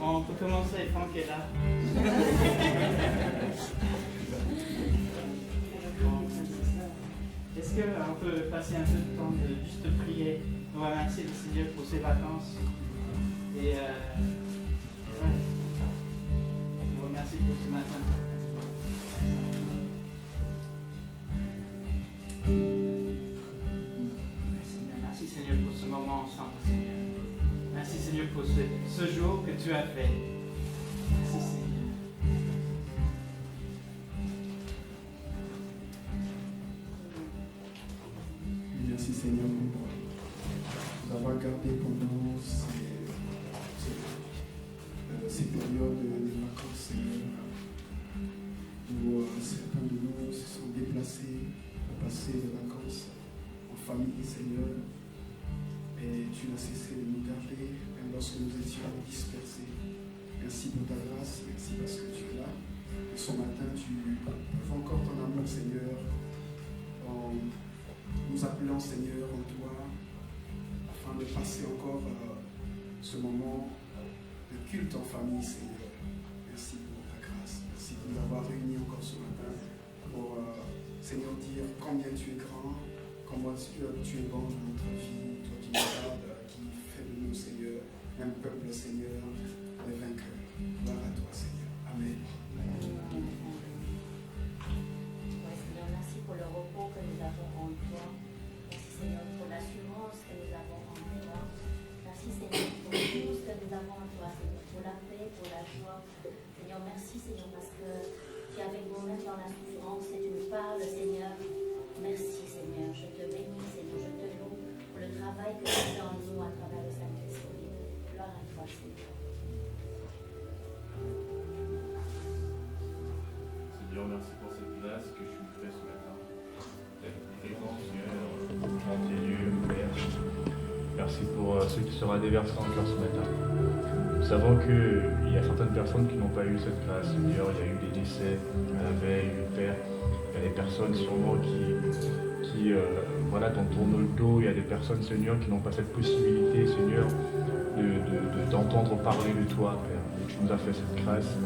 On peut commencer, Franck est là. Est-ce qu'on peut passer un peu de temps de juste prier? On va remercier le Seigneur pour ses vacances. Et ouais. On vous remercie pour ce matin. Merci Seigneur pour ce moment ensemble, Seigneur. Merci Seigneur pour ce jour que tu as fait. Merci Seigneur. Merci Seigneur pour avoir gardé pendant ces périodes de vacances, Seigneur, où certains de nous se sont déplacés pour passer des vacances en famille, Seigneur. Et tu n'as cessé de nous garder, même lorsque nous étions dispersés. Merci pour ta grâce, merci parce que tu es là. Et ce matin, tu fais encore ton amour, Seigneur, en nous appelant, Seigneur, en toi, afin de passer encore ce moment de culte en famille, Seigneur. Merci pour ta grâce. Merci de nous avoir réunis encore ce matin pour, Seigneur, dire combien tu es grand, combien tu es bon dans notre vie, toi qui nous gardes, qui fais de nous, Seigneur, un peuple, Seigneur, des vainqueurs. Gloire à toi, Seigneur. Amen. Seigneur, merci pour le repos que nous avons en toi. Merci Seigneur pour l'assurance que nous avons en toi. Merci Seigneur pour tout ce que nous avons en toi, Seigneur, pour la paix, pour la joie. Seigneur, merci Seigneur parce que tu es avec nous-mêmes dans la souffrance et tu nous parles, Seigneur. Merci Seigneur, je te bénis Seigneur, je te loue pour le travail que tu fais en nous à travers le Saint-Esprit. Gloire à toi Seigneur. Seigneur, merci pour cette place que tu nous fais ce matin. D'être présent, Seigneur, dans tes lieux, Père. Merci pour ce qui sera déversé encore ce matin. Nous savons qu'il y a certaines personnes qui n'ont pas eu cette grâce, Seigneur. Il y a eu des décès à la veille, Père. Il y a des personnes sûrement qui voilà, t'en tournent le dos. Il y a des personnes, Seigneur, qui n'ont pas cette possibilité, Seigneur, d'entendre parler de toi, Père. Tu nous as fait cette grâce.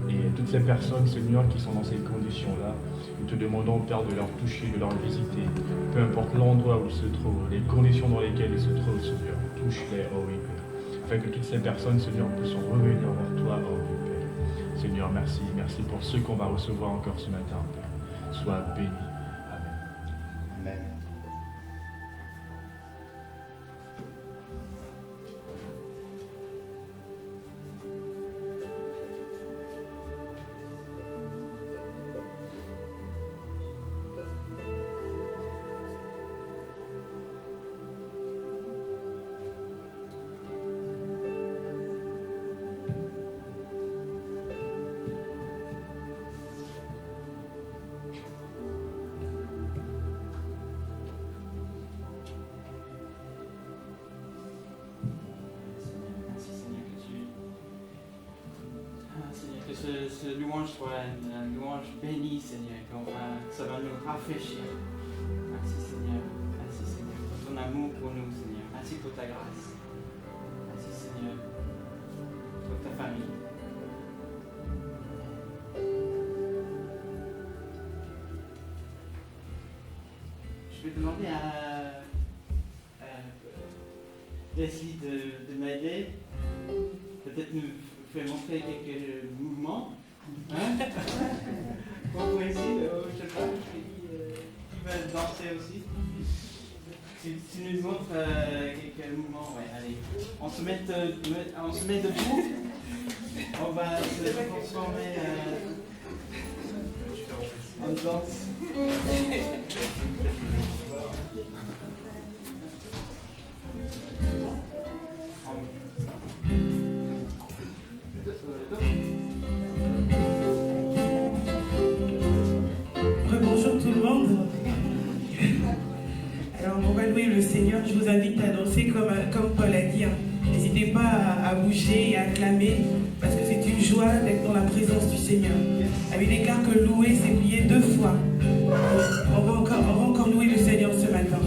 Et toutes ces personnes, Seigneur, qui sont dans ces conditions-là, nous te demandons, Père, de leur toucher, de leur visiter, peu importe l'endroit où ils se trouvent, les conditions dans lesquelles ils se trouvent, Seigneur. Touche-les, oh oui, Père. Afin que toutes ces personnes, Seigneur, puissent revenir vers toi, oh oui, Père. Seigneur, merci. Merci pour ceux qu'on va recevoir encore ce matin, Père. Sois béni. Amen. Amen. Ce louange soit une louange bénie, Seigneur, ça va nous rafraîchir. Merci Seigneur, pour ton amour pour nous, Seigneur. Merci pour ta grâce. Merci Seigneur, pour ta famille. Je vais demander à Leslie de m'aider. Peut-être nous faire montrer quelques mouvements. Hein? Pour essayer, je sais pas, qui va danser aussi. Tu nous montres quelques mouvements, ouais, allez. On se met debout. On va se transformer en danse. Bonjour tout le monde. Alors on va louer le Seigneur. Je vous invite à danser comme Paul a dit. N'hésitez pas à bouger et à acclamer parce que c'est une joie d'être dans la présence du Seigneur. La Bible déclare que louer c'est prier 2 fois. On va encore louer le Seigneur ce matin.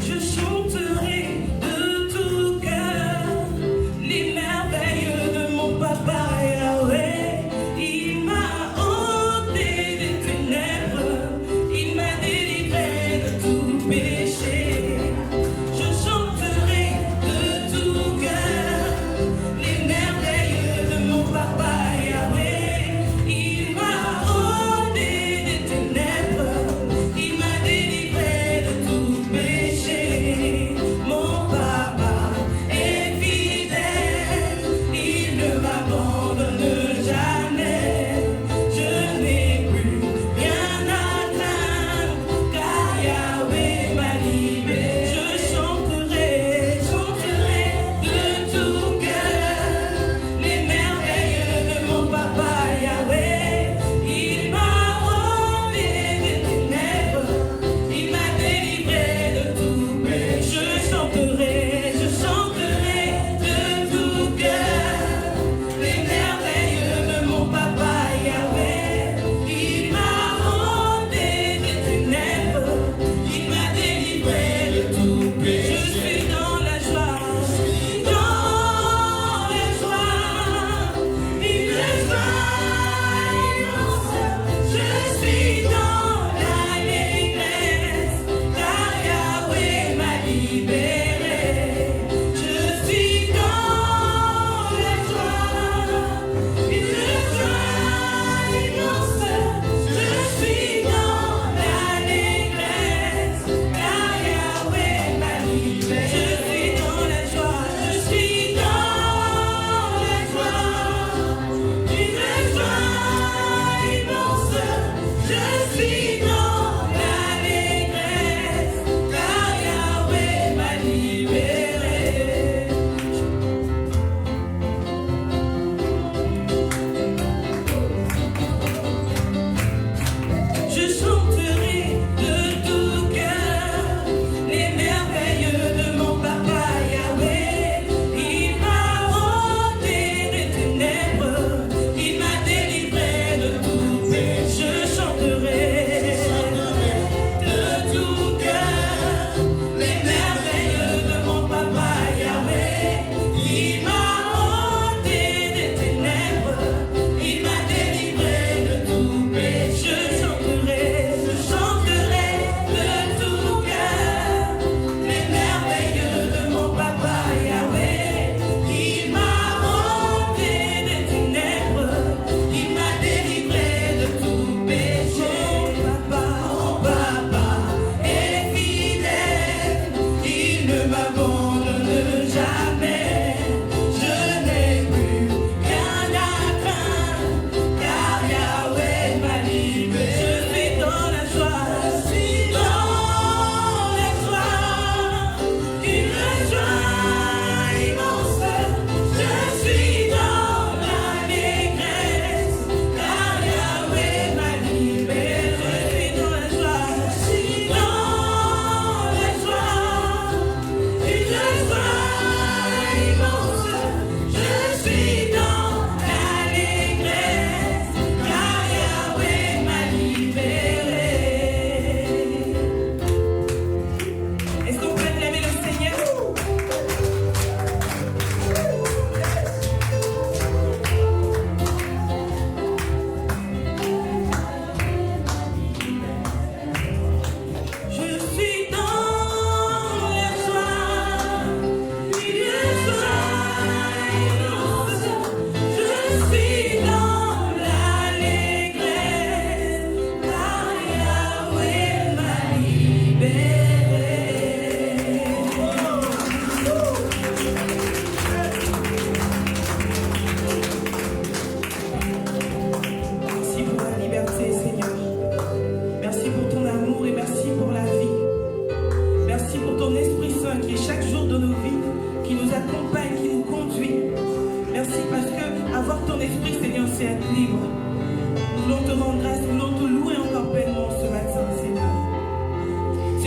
Je chante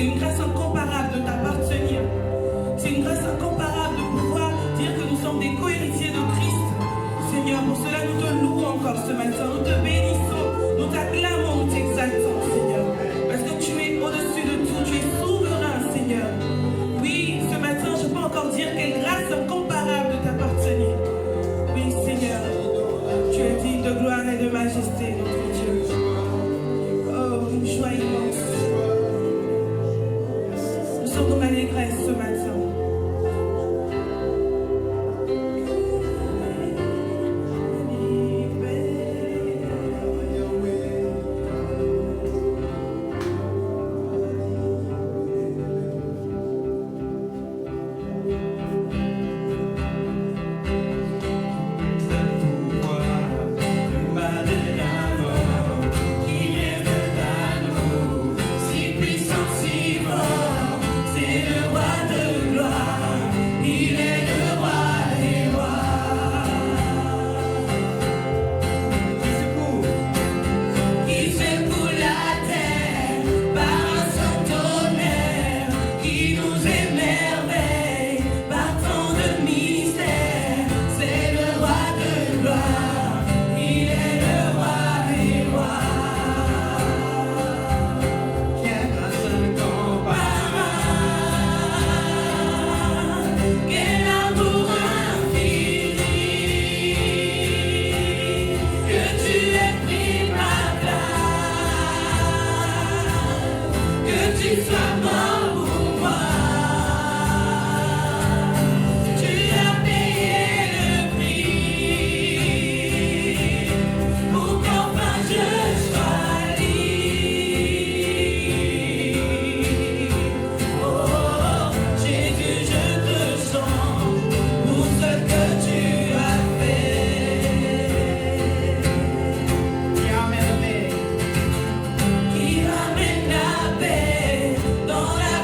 C'est une grâce incomparable de t'appartenir. C'est une grâce incomparable de pouvoir dire que nous sommes des co-héritiers de Christ. Seigneur, pour cela nous te louons encore ce matin. Nous te bénissons, nous t'acclamons, nous t'exaltons, Seigneur. Parce que tu es au-dessus de tout, tu es souverain, Seigneur. Oui, ce matin, je peux encore dire quelle grâce incomparable de t'appartenir. Oui, Seigneur, tu es digne de gloire et de majesté, notre Dieu. Oh, une joie immense. Nous sommes dans l'allégresse ce matin. Qui ramène la paix dans la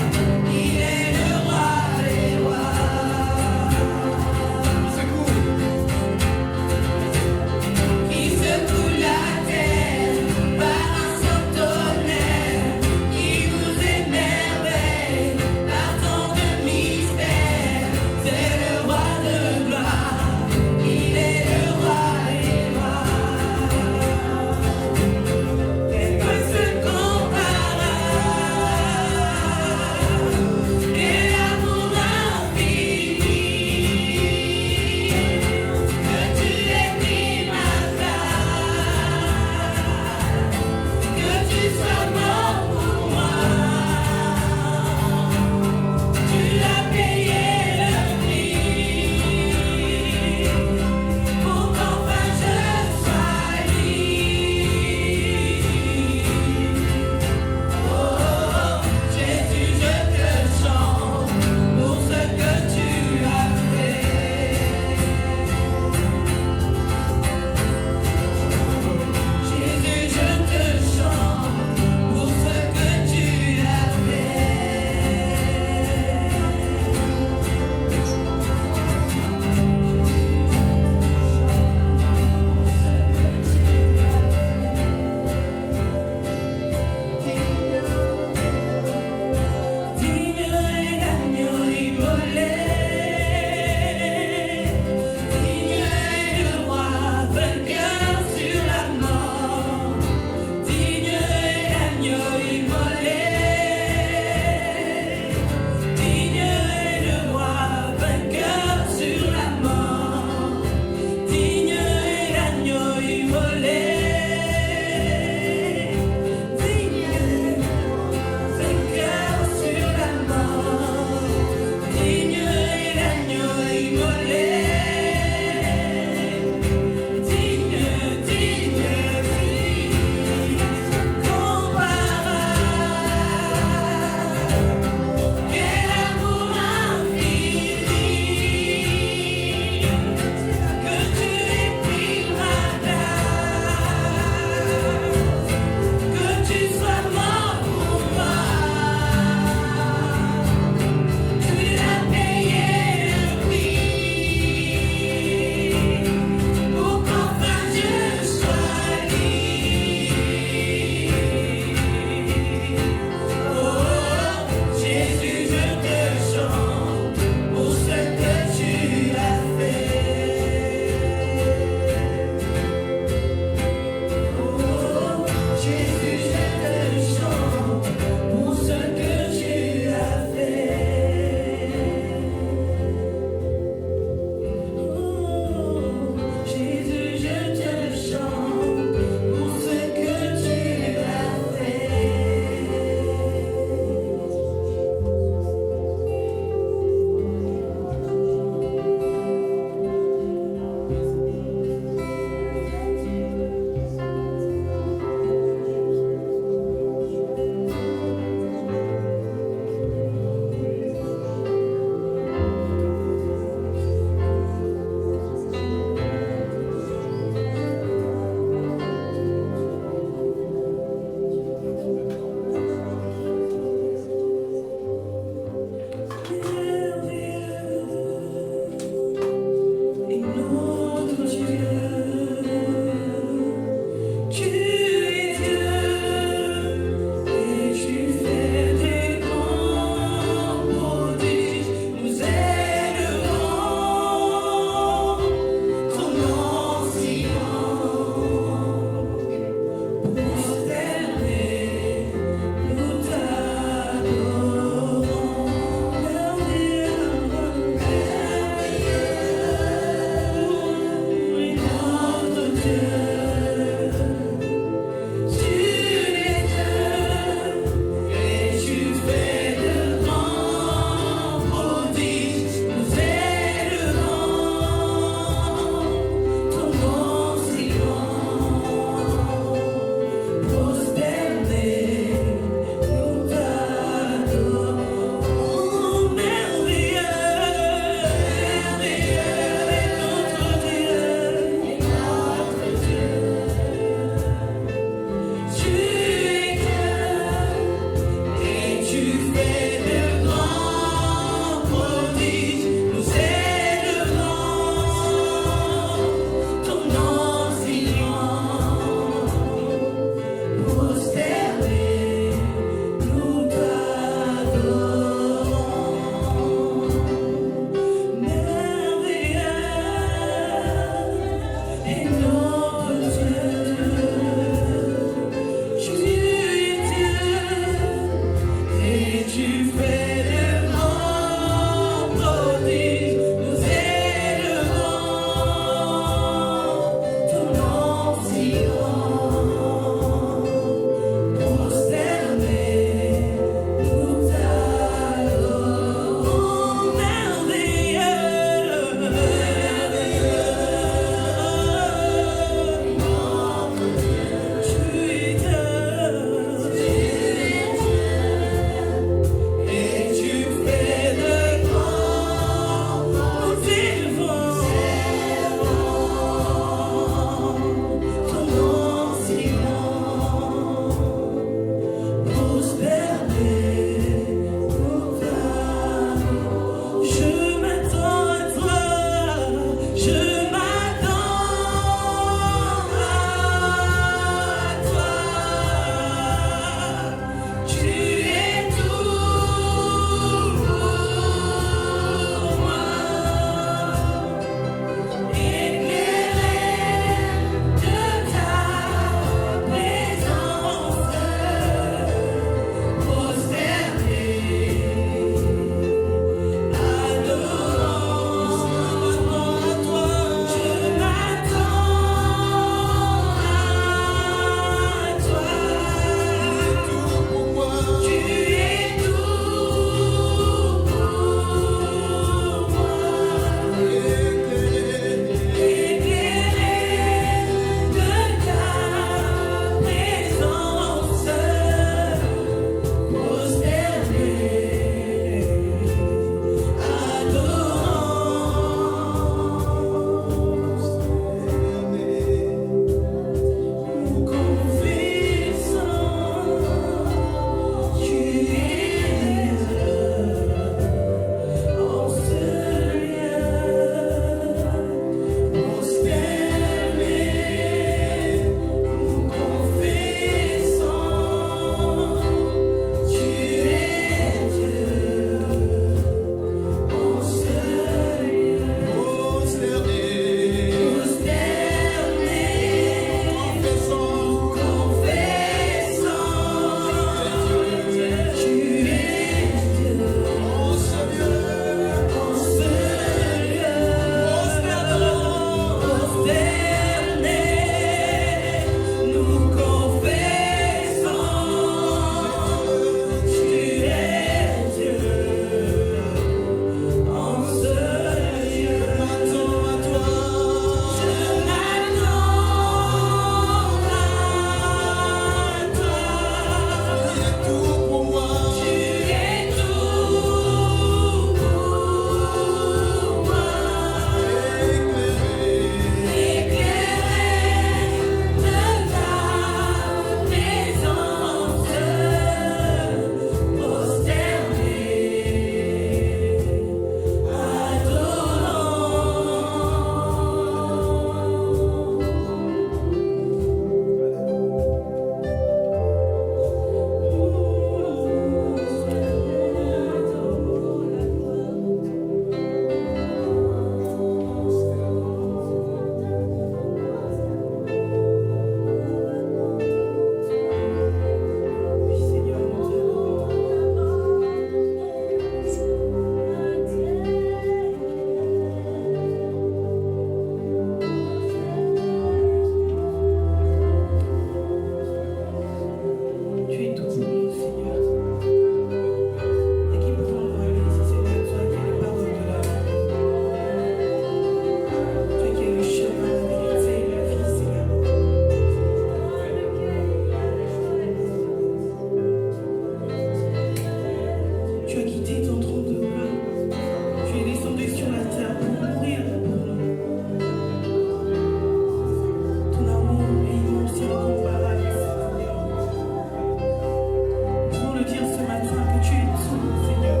voulons le dire ce matin que tu es tout, Seigneur.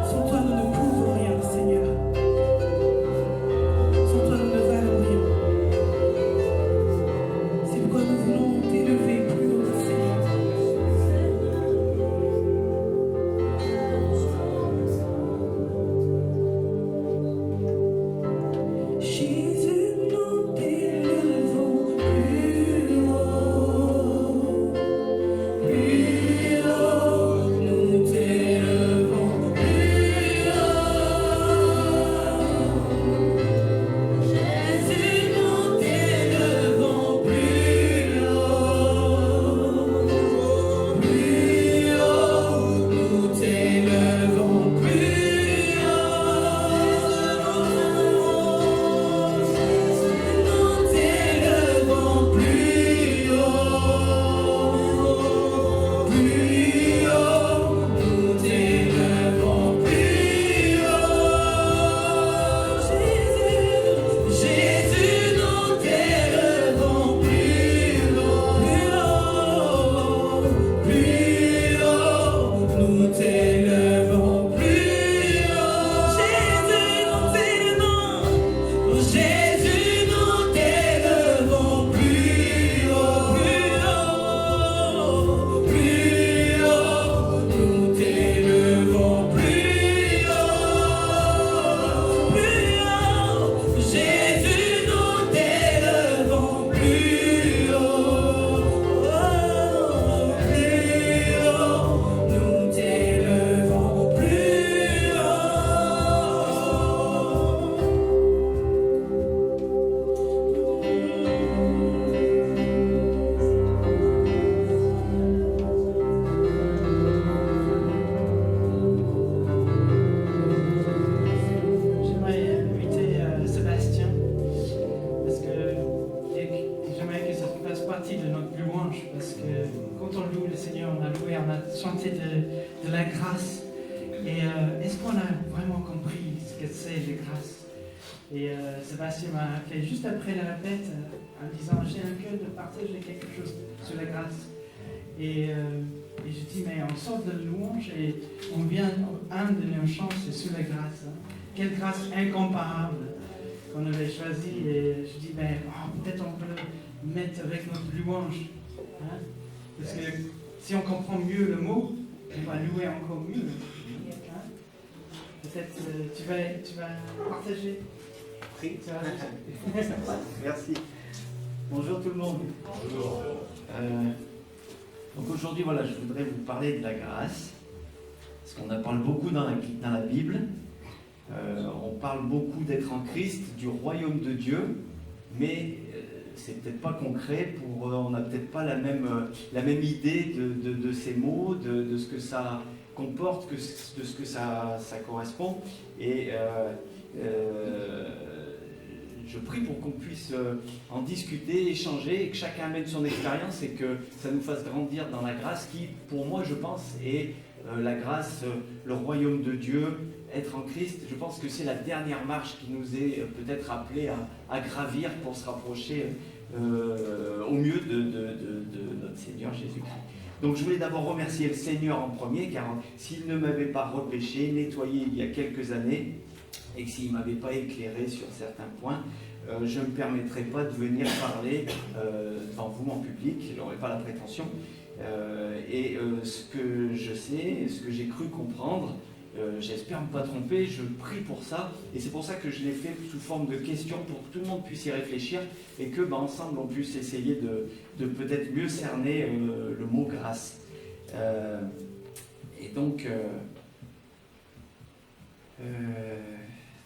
Sans toi, nous ne pouvons rien, Seigneur. Sans toi, nous ne valons rien. C'est pourquoi nous voulons t'élever plus haut, Seigneur. Jésus, nous t'élevons plus haut. Plus haut, nous t'élevons plus haut. Jésus, nous t'élevons plus haut. Plus haut, nous t'élevons plus J'aimerais inviter Sébastien, parce que j'aimerais que ça fasse partie de notre louange, parce que quand on loue le Seigneur, on a loué, on a chanté de la grâce. Et est-ce qu'on a vraiment compris ce que c'est la grâce? Et Sébastien m'a appelé juste après la répète en disant j'ai un cœur de partager quelque chose sur la grâce. Et je dis mais on sort de la louange et on vient, un de nos chants c'est sur la grâce. Hein. Quelle grâce incomparable qu'on avait choisi. Et je dis mais peut-être on peut le mettre avec notre louange. Hein. Parce que si on comprend mieux le mot, on va louer encore mieux. Hein. Peut-être tu vas partager. Oui. Merci. Bonjour tout le monde. Bonjour. Donc aujourd'hui, voilà, je voudrais vous parler de la grâce, parce qu'on en parle beaucoup dans la Bible. On parle beaucoup d'être en Christ, du royaume de Dieu, mais c'est peut-être pas concret. On n'a peut-être pas la même idée de ces mots, de ce que ça comporte, de ce que ça correspond. Et je prie pour qu'on puisse en discuter, échanger, et que chacun amène son expérience et que ça nous fasse grandir dans la grâce qui, pour moi, je pense, est la grâce, le royaume de Dieu, être en Christ. Je pense que c'est la dernière marche qui nous est peut-être appelée à gravir pour se rapprocher au mieux de notre Seigneur Jésus-Christ. Donc je voulais d'abord remercier le Seigneur en premier, car s'il ne m'avait pas repêché, nettoyé il y a quelques années, et que s'il ne m'avait pas éclairé sur certains points, je ne me permettrais pas de venir parler devant vous en public, je n'aurais pas la prétention. Ce que je sais, ce que j'ai cru comprendre, j'espère ne pas tromper, je prie pour ça, et c'est pour ça que je l'ai fait sous forme de questions pour que tout le monde puisse y réfléchir et que ensemble on puisse essayer de peut-être mieux cerner le mot grâce.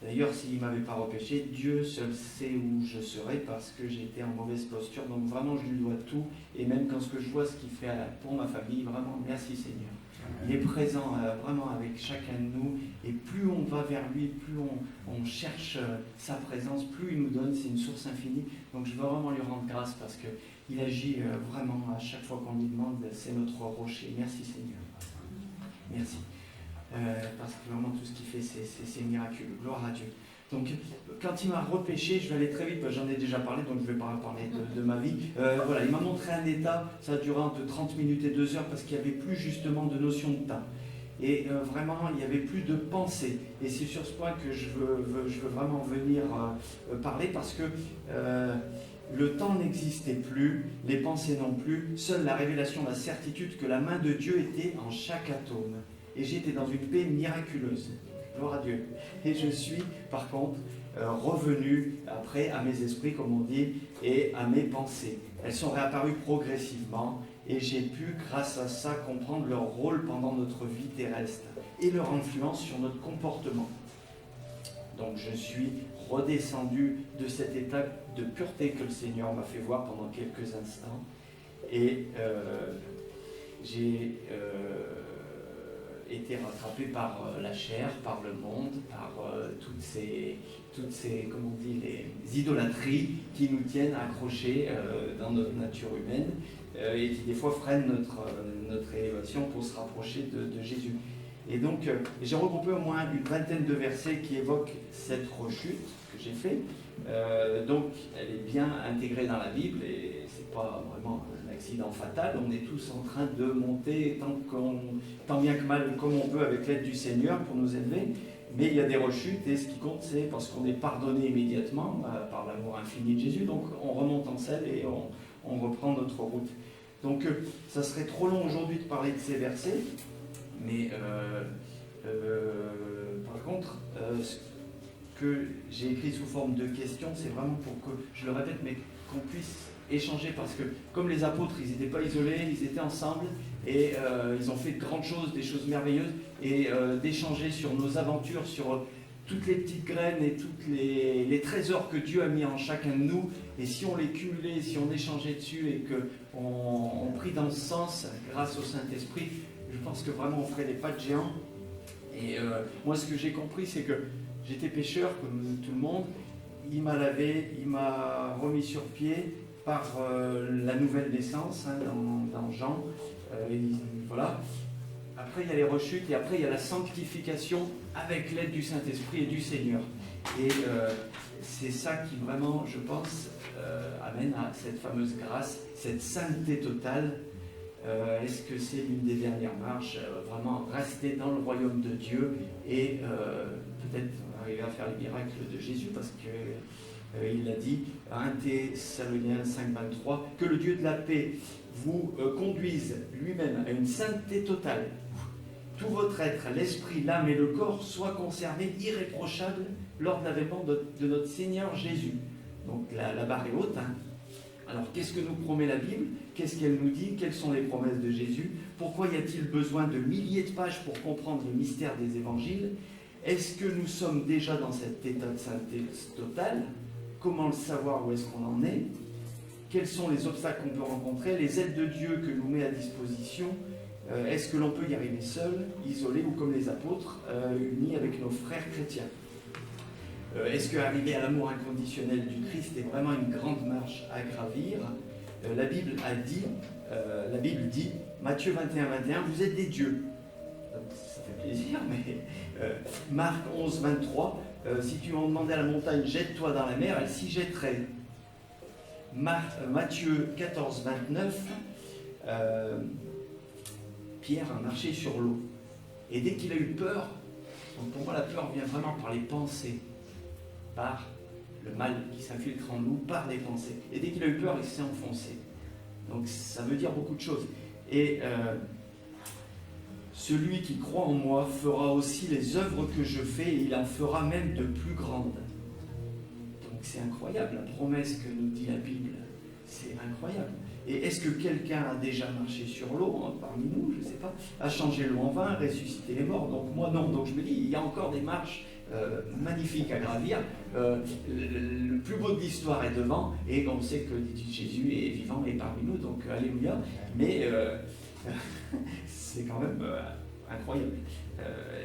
D'ailleurs, s'il ne m'avait pas repêché, Dieu seul sait où je serais parce que j'étais en mauvaise posture. Donc vraiment, je lui dois tout. Et même quand je vois ce qu'il fait pour ma famille, vraiment, merci Seigneur. Il est présent vraiment avec chacun de nous. Et plus on va vers lui, plus on cherche sa présence, plus il nous donne. C'est une source infinie. Donc je veux vraiment lui rendre grâce parce qu'il agit vraiment à chaque fois qu'on lui demande. C'est notre rocher. Merci Seigneur. Merci. Parce que vraiment tout ce qu'il fait, c'est miraculeux. Gloire à Dieu. Donc, quand il m'a repêché, je vais aller très vite, j'en ai déjà parlé, donc je ne vais pas parler de ma vie. Voilà, il m'a montré un état, ça a duré entre 30 minutes et 2 heures, parce qu'il n'y avait plus justement de notion de temps. Et vraiment, il n'y avait plus de pensée. Et c'est sur ce point que je veux vraiment venir parler, parce que le temps n'existait plus, les pensées non plus, seule la révélation, la certitude que la main de Dieu était en chaque atome. Et j'étais dans une paix miraculeuse. Gloire à Dieu. Et je suis, par contre, revenu après à mes esprits, comme on dit, et à mes pensées. Elles sont réapparues progressivement, et j'ai pu, grâce à ça, comprendre leur rôle pendant notre vie terrestre et leur influence sur notre comportement. Donc je suis redescendu de cet état de pureté que le Seigneur m'a fait voir pendant quelques instants, et j'ai été rattrapé par la chair, par le monde, par toutes ces, comment on dit, les idolâtries qui nous tiennent accrochés dans notre nature humaine et qui des fois freinent notre élévation pour se rapprocher de Jésus. Et donc j'ai regroupé au moins une vingtaine de versets qui évoquent cette rechute que j'ai faite. Donc elle est bien intégrée dans la Bible et c'est pas vraiment un accident fatal. On est tous en train de monter tant bien que mal comme on peut avec l'aide du Seigneur pour nous élever. Mais il y a des rechutes et ce qui compte c'est parce qu'on est pardonné immédiatement par l'amour infini de Jésus. Donc on remonte en selle et on reprend notre route. Donc ça serait trop long aujourd'hui de parler de ces versets. Mais par contre, ce que j'ai écrit sous forme de questions, c'est vraiment pour que, je le répète, mais qu'on puisse échanger, parce que comme les apôtres, ils n'étaient pas isolés, ils étaient ensemble, et ils ont fait de grandes choses, des choses merveilleuses, et d'échanger sur nos aventures, sur toutes les petites graines et tous les trésors que Dieu a mis en chacun de nous, et si on les cumulait, si on échangeait dessus, et qu'on prit dans ce sens, grâce au Saint-Esprit, je pense que vraiment on ferait des pas de géant. Et moi ce que j'ai compris c'est que j'étais pécheur comme tout le monde, il m'a lavé, il m'a remis sur pied par la nouvelle naissance dans Jean, voilà. Après il y a les rechutes et après il y a la sanctification avec l'aide du Saint-Esprit et du Seigneur. Et c'est ça qui vraiment je pense amène à cette fameuse grâce, cette sainteté totale. Est-ce que c'est l'une des dernières marches, vraiment rester dans le royaume de Dieu et peut-être arriver à faire les miracles de Jésus, parce qu'il l'a dit à 1 Thessaloniciens 5,23, que le Dieu de la paix vous conduise lui-même à une sainteté totale. Tout votre être, l'esprit, l'âme et le corps soient conservés irréprochables lors de l'avènement de notre Seigneur Jésus. Donc la barre est haute, hein. Alors, qu'est-ce que nous promet la Bible? Qu'est-ce qu'elle nous dit? Quelles sont les promesses de Jésus? Pourquoi y a-t-il besoin de milliers de pages pour comprendre le mystère des évangiles? Est-ce que nous sommes déjà dans cet état de sainteté totale? Comment le savoir? Où est-ce qu'on en est? Quels sont les obstacles qu'on peut rencontrer? Les aides de Dieu que nous met à disposition? Est-ce que l'on peut y arriver seul, isolé ou comme les apôtres, unis avec nos frères chrétiens? Est-ce qu'arriver à l'amour inconditionnel du Christ est vraiment une grande marche à gravir? La Bible dit, Matthieu 21, vous êtes des dieux. Ça fait plaisir, mais Marc 11, 23, si tu en demandais à la montagne, jette-toi dans la mer, elle s'y jetterait. Matthieu 14, 29, Pierre a marché sur l'eau. Et dès qu'il a eu peur, donc pour moi la peur vient vraiment par les pensées, par le mal qui s'infiltre en nous, par les pensées. Et dès qu'il a eu peur, il s'est enfoncé. Donc ça veut dire beaucoup de choses. Et celui qui croit en moi fera aussi les œuvres que je fais, et il en fera même de plus grandes. Donc c'est incroyable, la promesse que nous dit la Bible, c'est incroyable. Et est-ce que quelqu'un a déjà marché sur l'eau, parmi nous, je ne sais pas, a changé l'eau en vin, ressuscité les morts? Donc moi non, donc je me dis, il y a encore des marches magnifiques à gravir. Le plus beau de l'histoire est devant, et on sait que Jésus est vivant et parmi nous, donc alléluia. Mais c'est quand même incroyable.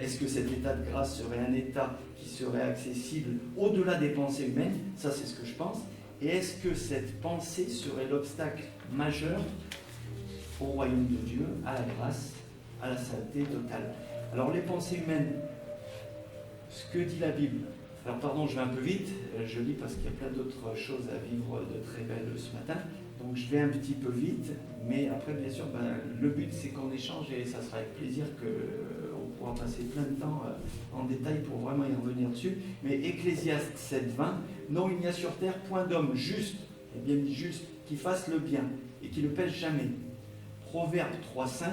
Est-ce que cet état de grâce serait un état qui serait accessible au-delà des pensées humaines? Ça, c'est ce que je pense. Et est-ce que cette pensée serait l'obstacle majeur au royaume de Dieu, à la grâce, à la sainteté totale? Alors les pensées humaines, ce que dit la Bible, Alors pardon, je vais un peu vite, je lis parce qu'il y a plein d'autres choses à vivre de très belles ce matin. Donc je vais un petit peu vite, mais après bien sûr, le but c'est qu'on échange et ça sera avec plaisir qu'on pourra passer plein de temps en détail pour vraiment y revenir dessus. Mais Ecclésiaste 7:20, non, il n'y a sur terre point d'homme juste, et bien dit juste, qui fasse le bien et qui ne pêche jamais. Proverbe 3:5,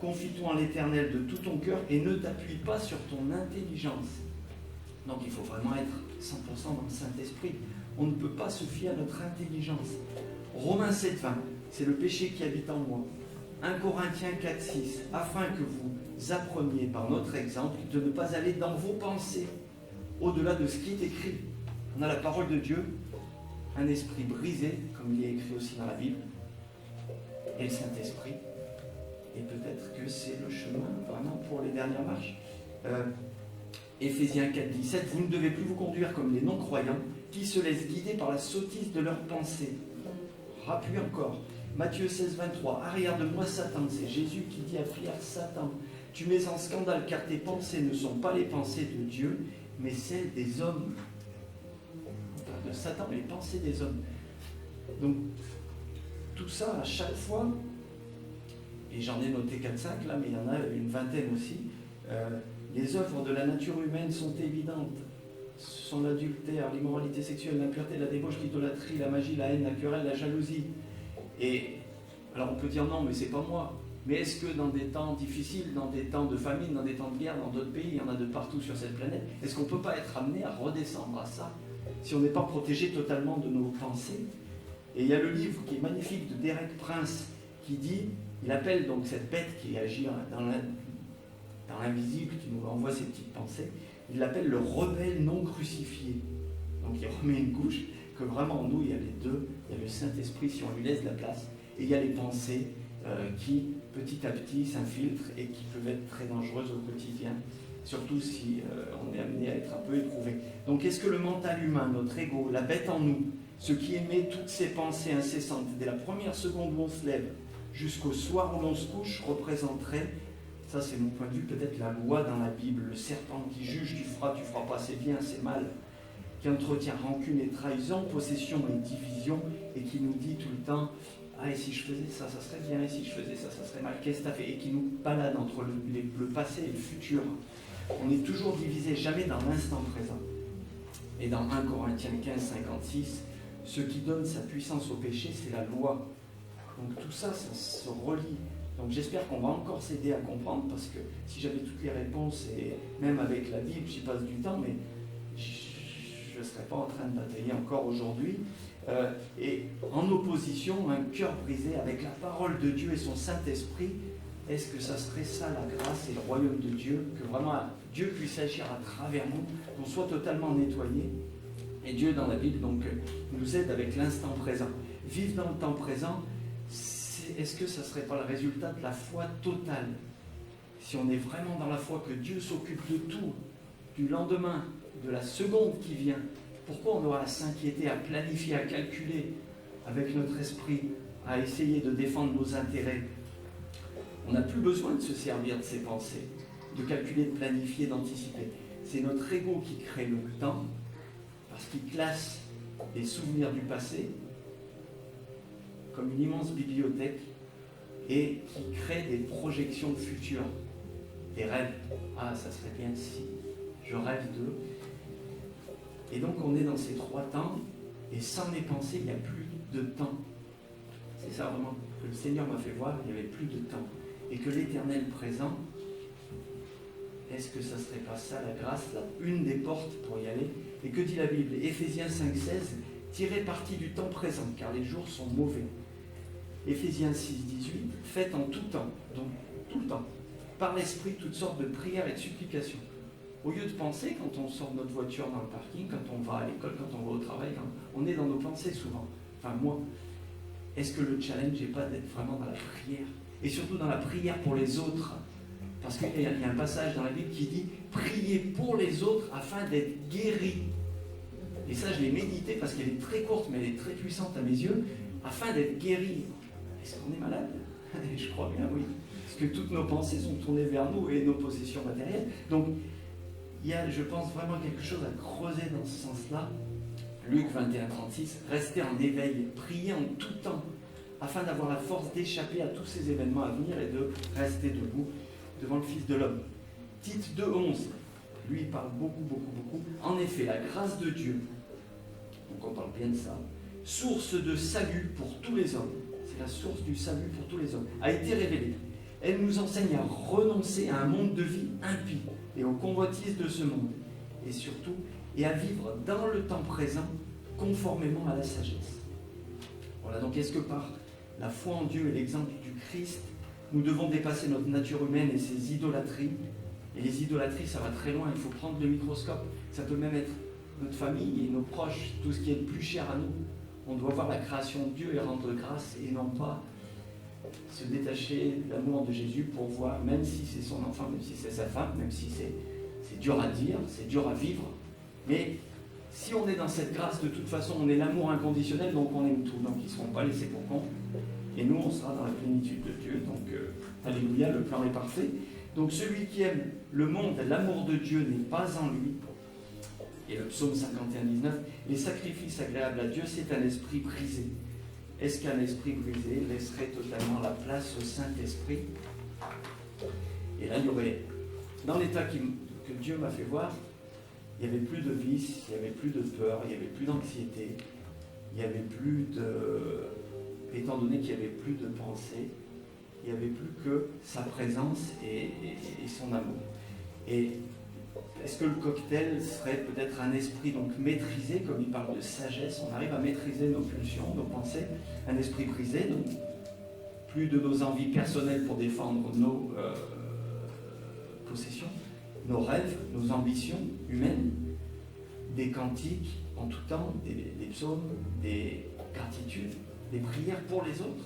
confie-toi en l'Éternel de tout ton cœur et ne t'appuie pas sur ton intelligence. Donc il faut vraiment être 100% dans le Saint-Esprit. On ne peut pas se fier à notre intelligence. Romains 7:20, c'est le péché qui habite en moi. 1 Corinthiens 4:6, afin que vous appreniez par notre exemple de ne pas aller dans vos pensées au-delà de ce qui est écrit. On a la parole de Dieu, un esprit brisé, comme il est écrit aussi dans la Bible, et le Saint-Esprit. Et peut-être que c'est le chemin vraiment pour les dernières marches. Éphésiens 4:17, vous ne devez plus vous conduire comme les non-croyants qui se laissent guider par la sottise de leurs pensées. Rappuie encore. Matthieu 16:23, arrière de moi Satan, c'est Jésus qui dit à Pierre, Satan, tu mets en scandale car tes pensées ne sont pas les pensées de Dieu, mais celles des hommes. On parle de Satan, mais les pensées des hommes. Donc, tout ça, à chaque fois, et j'en ai noté 4-5 là, mais il y en a une vingtaine aussi, les œuvres de la nature humaine sont évidentes. Ce sont l'adultère, l'immoralité sexuelle, l'impureté, la débauche, l'idolâtrie, la magie, la haine, la querelle, la jalousie. Et alors on peut dire non, mais c'est pas moi. Mais est-ce que dans des temps difficiles, dans des temps de famine, dans des temps de guerre, dans d'autres pays, il y en a de partout sur cette planète, est-ce qu'on ne peut pas être amené à redescendre à ça si on n'est pas protégé totalement de nos pensées? Et il y a le livre qui est magnifique de Derek Prince qui dit, il appelle donc cette bête qui agit dans l'invisible, qui nous envoie ses petites pensées, il l'appelle le rebelle non crucifié. Donc il remet une couche, que vraiment en nous il y a les deux, il y a le Saint-Esprit si on lui laisse de la place, et il y a les pensées qui petit à petit s'infiltrent et qui peuvent être très dangereuses au quotidien, surtout si on est amené à être un peu éprouvé. Donc est-ce que le mental humain, notre ego, la bête en nous, ce qui émet toutes ces pensées incessantes, dès la première seconde où on se lève jusqu'au soir où l'on se couche, représenterait, ça c'est mon point de vue, peut-être la loi dans la Bible, le serpent qui juge, tu feras pas, c'est bien, c'est mal, qui entretient rancune et trahison, possession et division, et qui nous dit tout le temps, ah et si je faisais ça, ça serait bien, et si je faisais ça, ça serait mal, qu'est-ce que t'as fait? Et qui nous balade entre le passé et le futur. On est toujours divisé, jamais dans l'instant présent. Et dans 1 Corinthiens 15:56, ce qui donne sa puissance au péché, c'est la loi. Donc tout ça, ça se relie. Donc j'espère qu'on va encore s'aider à comprendre, parce que si j'avais toutes les réponses, et même avec la Bible, j'y passe du temps, mais je ne serais pas en train de batailler encore aujourd'hui. Et en opposition, un cœur brisé avec la parole de Dieu et son Saint-Esprit, est-ce que ça serait ça la grâce et le royaume de Dieu, que vraiment Dieu puisse agir à travers nous, qu'on soit totalement nettoyé? Et Dieu dans la Bible donc nous aide avec l'instant présent. Vivre dans le temps présent, est-ce que ça ne serait pas le résultat de la foi totale? Si on est vraiment dans la foi que Dieu s'occupe de tout, du lendemain, de la seconde qui vient, pourquoi on aura à s'inquiéter, à planifier, à calculer avec notre esprit, à essayer de défendre nos intérêts? On n'a plus besoin de se servir de ses pensées, de calculer, de planifier, d'anticiper. C'est notre ego qui crée le temps, parce qu'il classe les souvenirs du passé comme une immense bibliothèque et qui crée des projections de futur, des rêves. Ah, ça serait bien si je rêve d'eux. Et donc on est dans ces trois temps, et sans mes pensées, il n'y a plus de temps. C'est ça vraiment que le Seigneur m'a fait voir, il n'y avait plus de temps. Et que l'Éternel présent, est-ce que ça ne serait pas ça la grâce, là, une des portes pour y aller? Et que dit la Bible? Éphésiens 5:16, tirez parti du temps présent, car les jours sont mauvais. Éphésiens 6:18, faites en tout temps, donc tout le temps, par l'Esprit, toutes sortes de prières et de supplications. Au lieu de penser, quand on sort de notre voiture dans le parking, quand on va à l'école, quand on va au travail, on est dans nos pensées souvent. Enfin moi, est-ce que le challenge n'est pas d'être vraiment dans la prière? Et surtout dans la prière pour les autres. Parce qu'il y a un passage dans la Bible qui dit « Priez pour les autres afin d'être guéris ». Et ça, je l'ai médité parce qu'elle est très courte, mais elle est très puissante à mes yeux. Afin d'être guéris. Est-ce qu'on est malade? Je crois bien, oui. Parce que toutes nos pensées sont tournées vers nous et nos possessions matérielles. Donc, il y a, je pense, vraiment quelque chose à creuser dans ce sens-là. Luc 21, 36, restez en éveil, priez en tout temps, afin d'avoir la force d'échapper à tous ces événements à venir et de rester debout devant le Fils de l'homme. Tite 2, 11, lui il parle beaucoup. En effet, la grâce de Dieu, donc on parle bien de ça, source de salut pour tous les hommes, c'est la source du salut pour tous les hommes, a été révélée. Elle nous enseigne à renoncer à un monde de vie impie et aux convoitises de ce monde, et surtout, et à vivre dans le temps présent conformément à la sagesse. Voilà, donc est-ce que par la foi en Dieu et l'exemple du Christ, nous devons dépasser notre nature humaine et ses idolâtries? Et les idolâtries, ça va très loin, il faut prendre le microscope. Ça peut même être notre famille et nos proches, tout ce qui est le plus cher à nous. On doit voir la création de Dieu et rendre grâce, et non pas se détacher de l'amour de Jésus pour voir, même si c'est son enfant, même si c'est sa femme, même si c'est dur à dire, c'est dur à vivre. Mais si on est dans cette grâce, de toute façon, on est l'amour inconditionnel, donc on aime tout. Donc ils ne seront pas laissés pour compte. Et nous, on sera dans la plénitude de Dieu. Donc, alléluia, le plan est parfait. Donc celui qui aime le monde, l'amour de Dieu n'est pas en lui. Et le psaume 51, 19, les sacrifices agréables à Dieu, c'est un esprit brisé. Est-ce qu'un esprit brisé laisserait totalement la place au Saint-Esprit? Et là, il y aurait, dans l'état que Dieu m'a fait voir, il n'y avait plus de vice, il n'y avait plus de peur, il n'y avait plus d'anxiété, il n'y avait plus de... Étant donné qu'il n'y avait plus de pensée, il n'y avait plus que sa présence et son amour. Et est-ce que le cocktail serait peut-être un esprit donc maîtrisé, comme il parle de sagesse, on arrive à maîtriser nos pulsions, nos pensées, un esprit brisé, donc plus de nos envies personnelles pour défendre nos possessions, nos rêves, nos ambitions humaines, des cantiques en tout temps, des psaumes, des gratitudes, des prières pour les autres,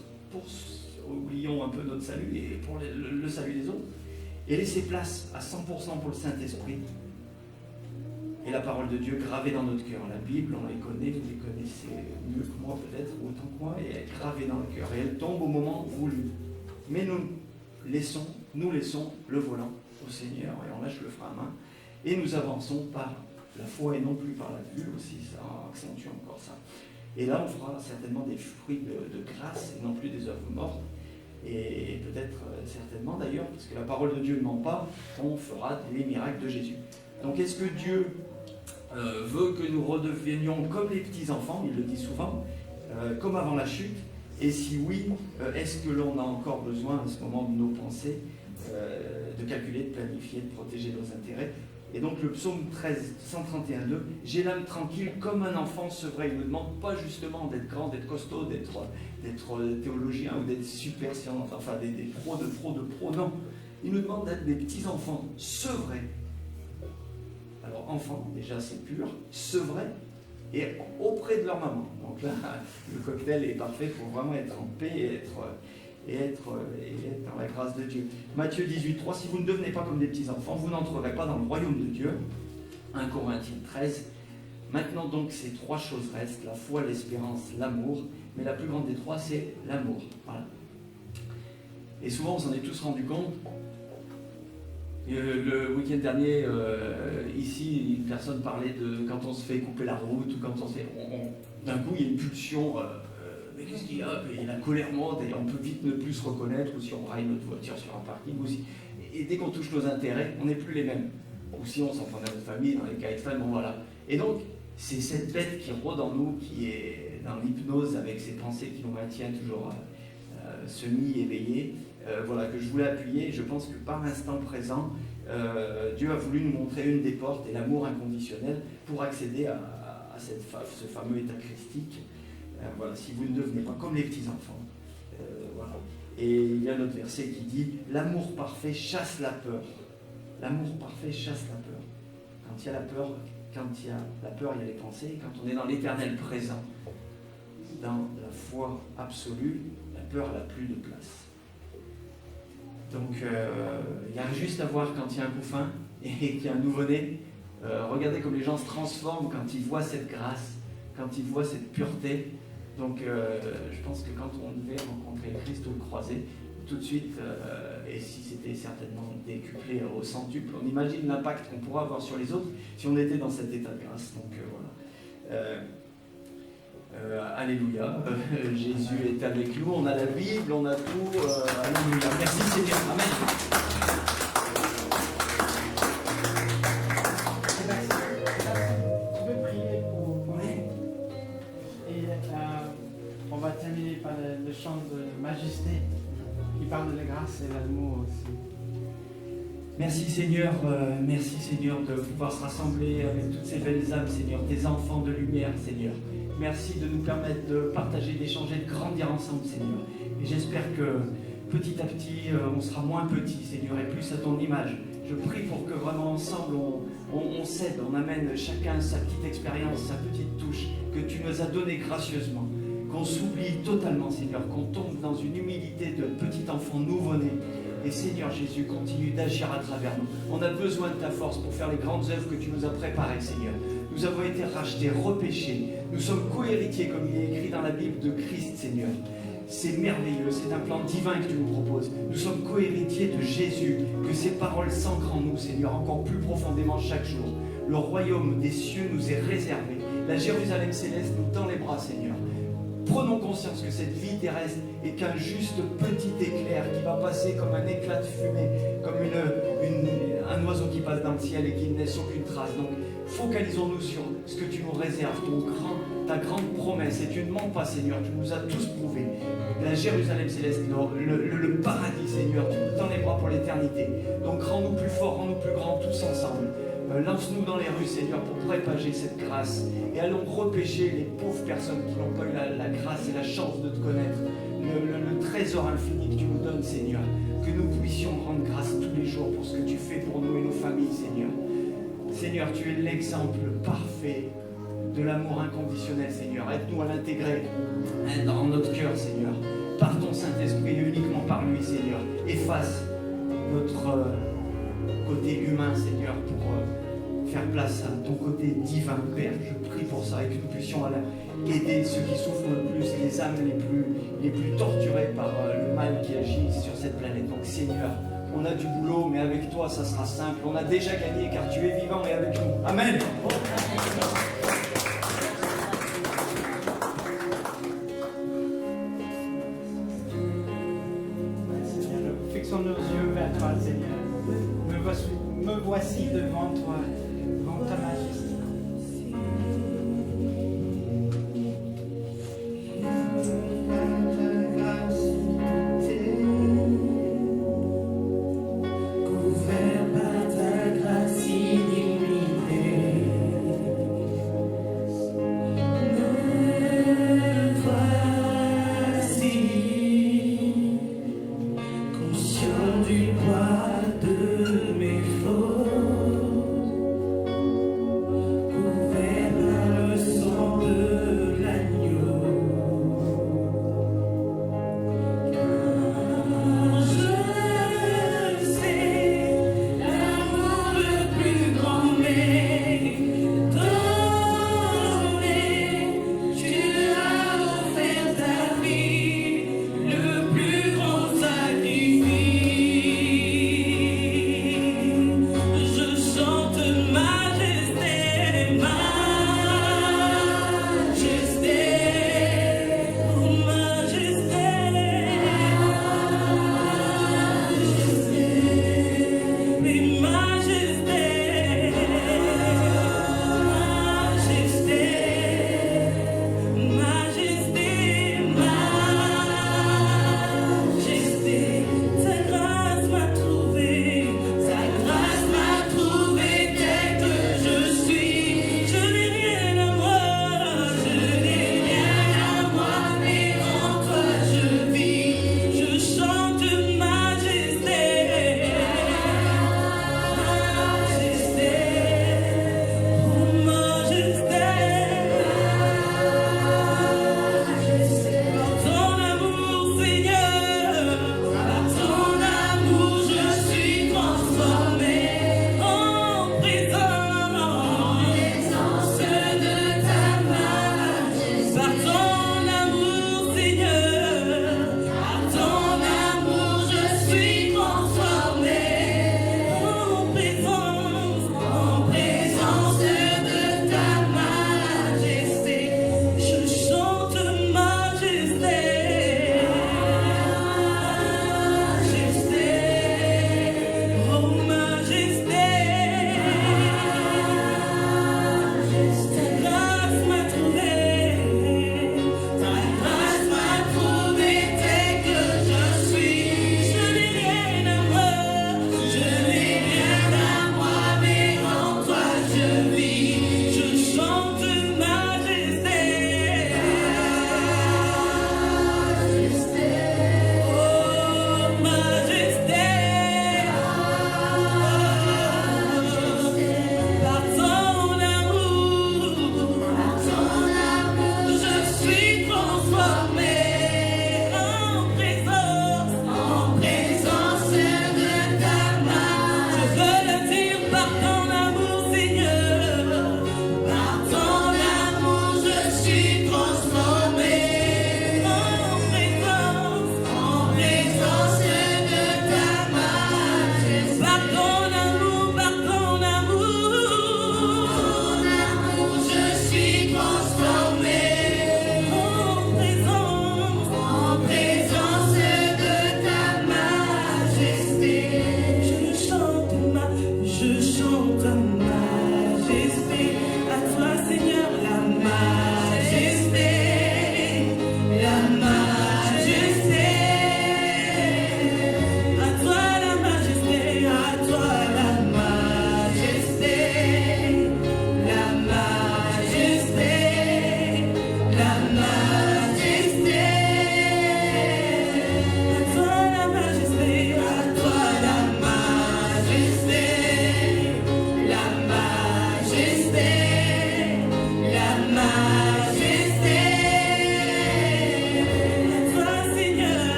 oublions un peu notre salut et pour le salut des autres, et laisser place à 100% pour le Saint-Esprit et la parole de Dieu gravée dans notre cœur. La Bible, on les connaît, vous les connaissez mieux que moi peut-être, ou autant que moi, et elle est gravée dans le cœur, et elle tombe au moment voulu. Mais nous laissons le volant au Seigneur, et on lâche le frein à main, et nous avançons par la foi et non plus par la vue aussi, ça accentue encore ça. Et là, on fera certainement des fruits de grâce et non plus des œuvres mortes. Et peut-être, certainement d'ailleurs, parce que la parole de Dieu ne ment pas, on fera les miracles de Jésus. Donc est-ce que Dieu veut que nous redevenions comme les petits-enfants, il le dit souvent, comme avant la chute? Et si oui, est-ce que l'on a encore besoin à ce moment de nos pensées de calculer, de planifier, de protéger nos intérêts? Et donc le psaume 13, 131, 2, j'ai l'âme tranquille comme un enfant sevré. Il ne demande pas justement d'être grand, d'être costaud, d'être théologien ou d'être super scientifique, enfin des pros de pros, non. Il nous demande d'être des petits enfants sevrés. Alors enfants, déjà c'est pur, sevrés et auprès de leur maman. Donc là, le cocktail est parfait pour vraiment être en paix et être dans la grâce de Dieu. Matthieu 18, 3, si vous ne devenez pas comme des petits-enfants, vous n'entrerez pas dans le royaume de Dieu. 1 Corinthiens 13. Maintenant donc, ces trois choses restent, la foi, l'espérance, l'amour, mais la plus grande des trois, c'est l'amour. Voilà. Et souvent, on s'en est tous rendu compte. Le week-end dernier, ici, une personne parlait de quand on se fait couper la route, ou quand on se fait... d'un coup, il y a une pulsion... mais qu'est-ce qu'il y a? Et la colère monte et on peut vite ne plus se reconnaître, ou si on raille notre voiture sur un parking, ou si... Et dès qu'on touche nos intérêts, on n'est plus les mêmes. Ou si on s'en prend à notre famille, dans les cas extrêmes, bon voilà. Et donc, c'est cette bête qui rôde en nous, qui est dans l'hypnose avec ses pensées qui nous maintiennent toujours semi-éveillés, voilà, que je voulais appuyer. Je pense que par l'instant présent, Dieu a voulu nous montrer une des portes et l'amour inconditionnel pour accéder à ce fameux état christique. Voilà, si vous ne devenez pas comme les petits-enfants. Voilà. Et il y a un autre verset qui dit « L'amour parfait chasse la peur ». L'amour parfait chasse la peur. Quand il y a la peur, il y a les pensées. Et quand on est dans l'éternel présent, dans la foi absolue, la peur n'a plus de place. Donc, il y a juste à voir quand il y a un couffin et qu'il y a un nouveau-né. Regardez comme les gens se transforment quand ils voient cette grâce, quand ils voient cette pureté. Donc, je pense que quand on devait rencontrer le Christ ou le croiser, tout de suite, et si c'était certainement décuplé au centuple, on imagine l'impact qu'on pourrait avoir sur les autres si on était dans cet état de grâce. Donc voilà. Alléluia. Jésus est avec nous, on a la Bible, on a tout. Alléluia. Merci Seigneur. Amen. Je veux prier pour nous. Et on va terminer par le chant de majesté qui parle de la grâce et l'amour aussi. Merci Seigneur de pouvoir se rassembler avec toutes ces belles âmes, Seigneur, tes enfants de lumière, Seigneur. Merci de nous permettre de partager, d'échanger, de grandir ensemble, Seigneur. Et j'espère que petit à petit, on sera moins petit, Seigneur, et plus à ton image. Je prie pour que vraiment ensemble, on s'aide, on amène chacun sa petite expérience, sa petite touche que tu nous as donnée gracieusement. Qu'on s'oublie totalement, Seigneur, qu'on tombe dans une humilité de petit enfant nouveau-né. Et Seigneur Jésus, continue d'agir à travers nous. On a besoin de ta force pour faire les grandes œuvres que tu nous as préparées, Seigneur. Nous avons été rachetés, repêchés. Nous sommes co-héritiers, comme il est écrit dans la Bible, de Christ, Seigneur. C'est merveilleux, c'est un plan divin que tu nous proposes. Nous sommes co-héritiers de Jésus, que ses paroles s'ancrent en nous, Seigneur, encore plus profondément chaque jour. Le royaume des cieux nous est réservé. La Jérusalem céleste nous tend les bras, Seigneur. Prenons conscience que cette vie terrestre est qu'un juste petit éclair qui va passer comme un éclat de fumée, comme un oiseau qui passe dans le ciel et qui ne laisse aucune trace. Donc, focalisons-nous sur ce que tu nous réserves, ta grande promesse. Et tu ne mens pas, Seigneur, tu nous as tous prouvé. La Jérusalem céleste, le paradis, Seigneur, tu nous tends les bras pour l'éternité. Donc, rends-nous plus forts, rends-nous plus grands, tous ensemble. Lance-nous dans les rues, Seigneur, pour propager cette grâce. Et allons repêcher les pauvres personnes qui n'ont pas eu la grâce et la chance de te connaître. Le trésor infini que tu nous donnes, Seigneur. Que nous puissions rendre grâce tous les jours pour ce que tu fais pour nous et nos familles, Seigneur. Seigneur, tu es l'exemple parfait de l'amour inconditionnel, Seigneur. Aide-nous à l'intégrer dans notre cœur, Seigneur. Par ton Saint-Esprit, uniquement par lui, Seigneur. Efface notre côté humain, Seigneur, pour faire place à ton côté divin, Père. Je prie pour ça et que nous puissions aider ceux qui souffrent le plus, les âmes les plus torturées par le mal qui agit sur cette planète. Donc, Seigneur, on a du boulot, mais avec toi, ça sera simple. On a déjà gagné car tu es vivant et avec nous. Amen. Seigneur, fixons nos yeux vers toi, Seigneur. Me voici devant toi, devant ta majesté.